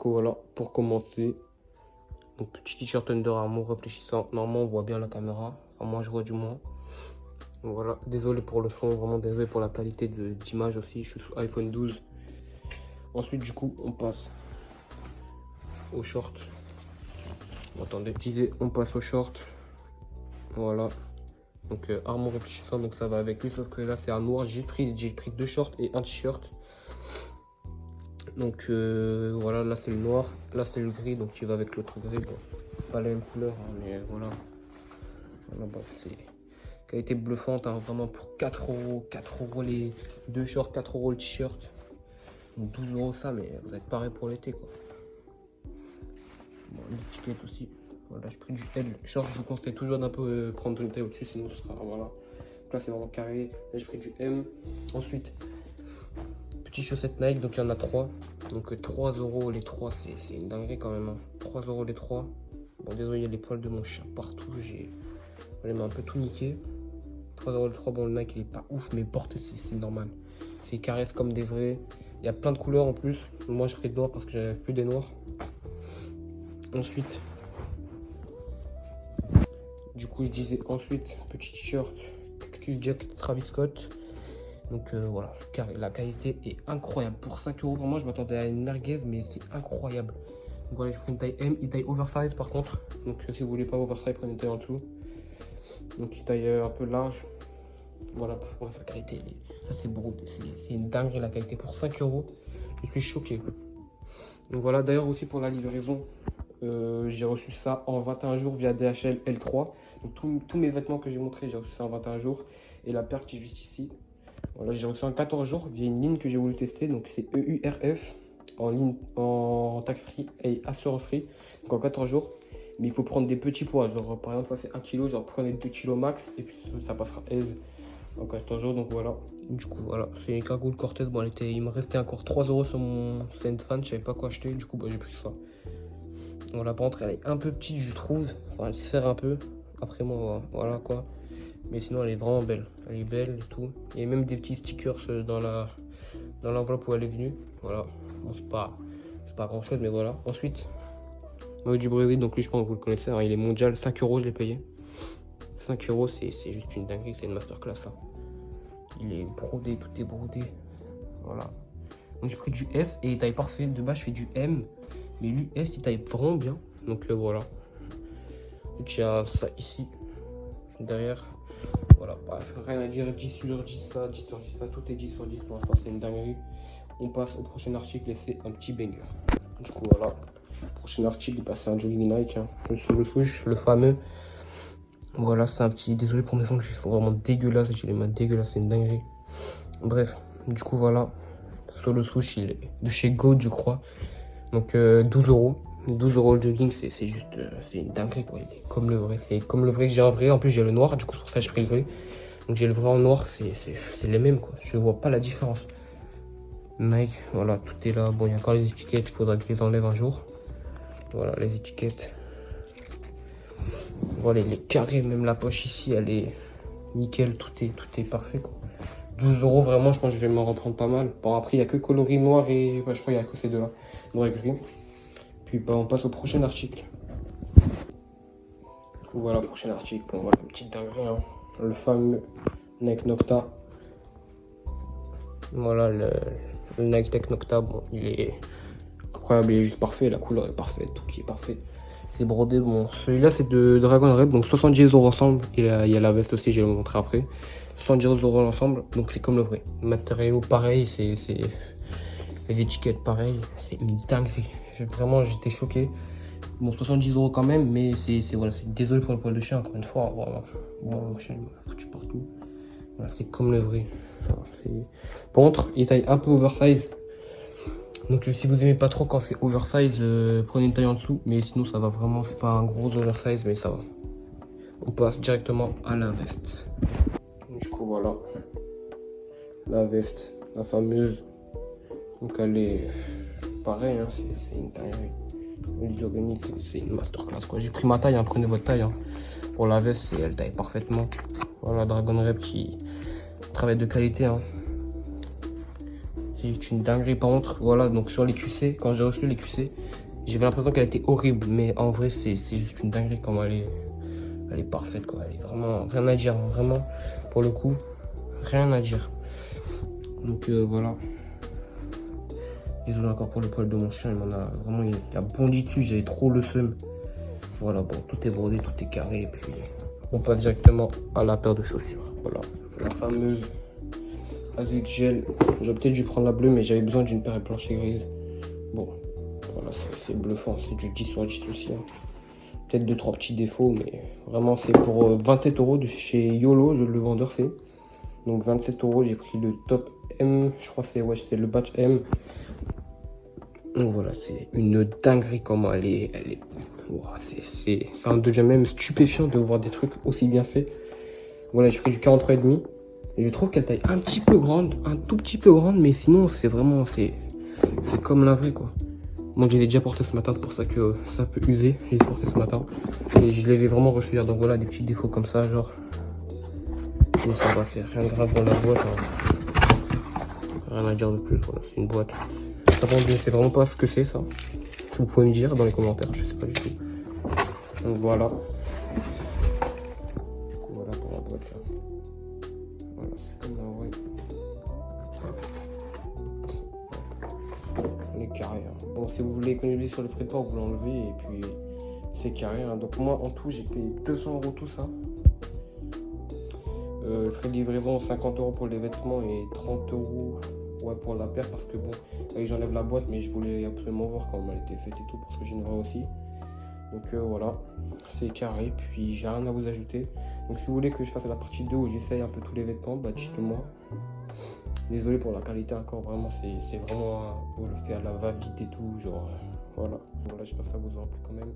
coup voilà, pour commencer. Donc petit t-shirt Under Armour réfléchissant. Normalement on voit bien la caméra. Enfin moi je vois du moins. Donc voilà, désolé pour le son, vraiment désolé pour la qualité d'image aussi. Je suis sous iPhone 12. Ensuite du coup on passe au short. Attendez, je disais on passe au short. Voilà. Donc Armour réfléchissant, donc ça va avec lui, sauf que là c'est un noir. J'ai pris 2 shorts et un t-shirt. Donc voilà, là c'est le noir, là c'est le gris, donc il va avec l'autre gris. Bon, c'est pas la même couleur, hein, mais voilà. Voilà, bah, c'est qualité bluffante, hein, vraiment pour 4 euros. 4 euros les 2 shorts, 4 euros le t-shirt. Donc 12 euros ça, mais vous êtes pareil pour l'été quoi. Bon, l'étiquette aussi. Voilà, j'ai pris du L. Short, je vous conseille toujours d'un peu prendre une taille au-dessus, sinon ce sera voilà. Donc là c'est vraiment carré. Là j'ai pris du M. Ensuite, petites chaussettes Nike, donc il y en a 3. Donc 3 euros les 3, c'est une dinguerie quand même. Hein. 3 euros les 3. Bon, désolé, il y a les poils de mon chat partout. J'ai un peu tout niqué. 3 euros les 3. Bon, le Nike il est pas ouf, mais porté c'est normal. C'est caresse comme des vrais. Il y a plein de couleurs en plus. Moi, je pris de noir parce que j'avais plus des noirs. Ensuite, du coup, je disais ensuite, petit t-shirt Cactus Jack Travis Scott. Donc voilà, la qualité est incroyable. Pour 5 euros, vraiment, je m'attendais à une merguez, mais c'est incroyable. Donc voilà, j'ai pris une taille M, il taille oversize par contre. Donc si vous voulez pas oversize, prenez une taille en dessous. Donc il taille un peu large. Voilà, pour la qualité, ça c'est beau, c'est une dinguerie la qualité. Pour 5 euros, je suis choqué. Donc voilà, d'ailleurs aussi pour la livraison, j'ai reçu ça en 21 jours via DHL L3. Donc tous mes vêtements que j'ai montrés, j'ai reçu ça en 21 jours. Et la paire qui est juste ici. Voilà, j'ai reçu en 14 jours via une ligne que j'ai voulu tester. Donc c'est EURF en ligne en tax free et assurance free. Donc en 14 jours. Mais il faut prendre des petits poids. Genre par exemple ça c'est 1 kg. Genre prenez 2 kg max et puis ça passera aise en 14 jours. Donc voilà. Du coup voilà. C'est une cagoule Cortez. Bon il me restait encore 3 euros sur mon Fan. Je savais pas quoi acheter. Du coup bah, j'ai pris ça. Voilà, par contre elle est un peu petite je trouve. Enfin elle se fait un peu. Après moi voilà quoi. Mais sinon elle est vraiment belle, elle est belle et tout. Il y a même des petits stickers dans l'enveloppe où elle est venue. Voilà, bon, c'est pas grand chose mais voilà. Ensuite, maillot du Brésil, donc lui je pense que vous le connaissez, hein, il est mondial, 5 euros je l'ai payé. 5 euros c'est juste une dinguerie, c'est une masterclass ça. Il est brodé, tout est brodé. Voilà. Donc j'ai pris du S et il taille parfait. De base je fais du M, mais lui S il taille vraiment bien. Donc voilà. Il y a ça ici, derrière. Voilà, bref, rien à dire, 10 sur 10 ça, 10 sur 10 ça, tout est 10 sur 10 pour l'instant, c'est une dinguerie. On passe au prochain article et c'est un petit banger. Du coup voilà, prochain article, c'est un jogging Nike, hein. Le solo swoosh, le fameux. Voilà, c'est un petit, désolé pour mes ongles, ils sont vraiment dégueulasses, j'ai les mains dégueulasses, c'est une dinguerie. Bref, du coup voilà, solo swoosh, il est de chez Goat je crois. Donc 12 euros. 12 euros le jogging, c'est juste, c'est une dinguerie quoi, il est comme le vrai, c'est comme le vrai que j'ai en vrai, en plus j'ai le noir, du coup pour ça j'ai pris le vrai. Donc j'ai le vrai en noir, c'est les mêmes quoi, je vois pas la différence. Nike, voilà, tout est là, bon il y a encore les étiquettes, il faudra que je les enlève un jour. Voilà les étiquettes. Voilà il est carré, même la poche ici elle est nickel, tout est parfait quoi. 12 euros vraiment, je pense que je vais m'en reprendre pas mal. Bon après il y a que coloris noir et, bah, je crois qu'il y a que ces deux là, noir et gris. Puis bah, on passe au prochain article. Voilà, prochain article. Bon, voilà, une petite dinguerie. Hein. Le fameux Nike Nocta. Voilà, le Nike Tech Nocta. Bon, il est incroyable, il est juste parfait. La couleur est parfaite, tout qui est parfait. C'est brodé. Bon, celui-là, c'est de Dragon Rep. Donc 70 euros ensemble. Il y a la veste aussi, je vais vous montrer après. 70 euros ensemble. Donc c'est comme le vrai. Matériaux pareil, c'est les étiquettes pareil. C'est une dinguerie. Vraiment, j'étais choqué. Bon, 70 euros quand même, mais voilà, c'est désolé pour le poil de chien, encore une fois. Voilà. Bon, le chien, il m'a foutu partout. Voilà, c'est comme le vrai. Enfin, par contre, il taille un peu oversize. Donc, si vous aimez pas trop quand c'est oversize, prenez une taille en dessous. Mais sinon, ça va vraiment, c'est pas un gros oversize, mais ça va. On passe directement à la veste. Du coup, voilà. La veste, la fameuse. Donc, elle est pareil, hein, c'est une taille. C'est une masterclass quoi. J'ai pris ma taille, hein, prenez votre taille. Hein. Pour la veste, elle taille parfaitement. Voilà, Dragon Rep qui travaille de qualité. Hein. c'est juste une dinguerie. Par contre, voilà, donc sur les QC, quand j'ai reçu les QC, j'avais l'impression qu'elle était horrible, mais en vrai, c'est juste une dinguerie comment elle est parfaite, quoi. Elle est vraiment rien à dire, hein, vraiment, pour le coup, rien à dire. Donc voilà. Désolé encore pour le poil de mon chien, il a bondi dessus, j'avais trop le seum. Voilà, bon, tout est brodé, tout est carré, et puis on passe directement à la paire de chaussures. Voilà, la fameuse avec gel. J'aurais peut-être dû prendre la bleue, mais j'avais besoin d'une paire blanche et grise. Bon, voilà, c'est bluffant, c'est du 10 sur 10 aussi. Hein. Peut-être 2-3 petits défauts, mais vraiment c'est pour 27 € de chez YOLO, le vendeur c'est. Donc 27 €, j'ai pris le top M, je crois que c'est le batch M. Donc voilà, c'est une dinguerie comment elle est. Wow, c'est un devient même stupéfiant de voir des trucs aussi bien faits. Voilà, j'ai pris du 43,5. Et je trouve qu'elle taille un petit peu grande, un tout petit peu grande, mais sinon c'est vraiment, c'est comme la vraie quoi. Moi je l'ai déjà porté ce matin, c'est pour ça que ça peut user. Je l'ai porté ce matin et je les ai vraiment reçus hier. Donc voilà, des petits défauts comme ça, genre. Mais ça va, c'est rien de grave dans la boîte. Hein. Rien à dire de plus, voilà, c'est une boîte. Je sais vraiment pas ce que c'est ça. Vous pouvez me dire dans les commentaires, je sais pas du tout. Donc voilà. Du coup voilà pour la boîte là. Voilà, c'est comme la vraie. Elle est carrée. Hein. Bon, si vous voulez économiser sur les frais de port, vous l'enlevez et puis c'est carré. Hein. Donc moi en tout j'ai payé 200 € tout ça. Frais de livraison 50 € pour les vêtements et 30 € ouais, pour la paire parce que bon, j'enlève la boîte mais je voulais absolument voir comment elle était faite et tout parce que j'ai une vraie aussi. Donc voilà, c'est carré, puis j'ai rien à vous ajouter. Donc si vous voulez que je fasse la partie 2 où j'essaye un peu tous les vêtements, bah dites-moi. Désolé pour la qualité encore, vraiment c'est vraiment pour le faire à la va-vite et tout, genre voilà. Voilà, j'espère que ça vous aura plu quand même.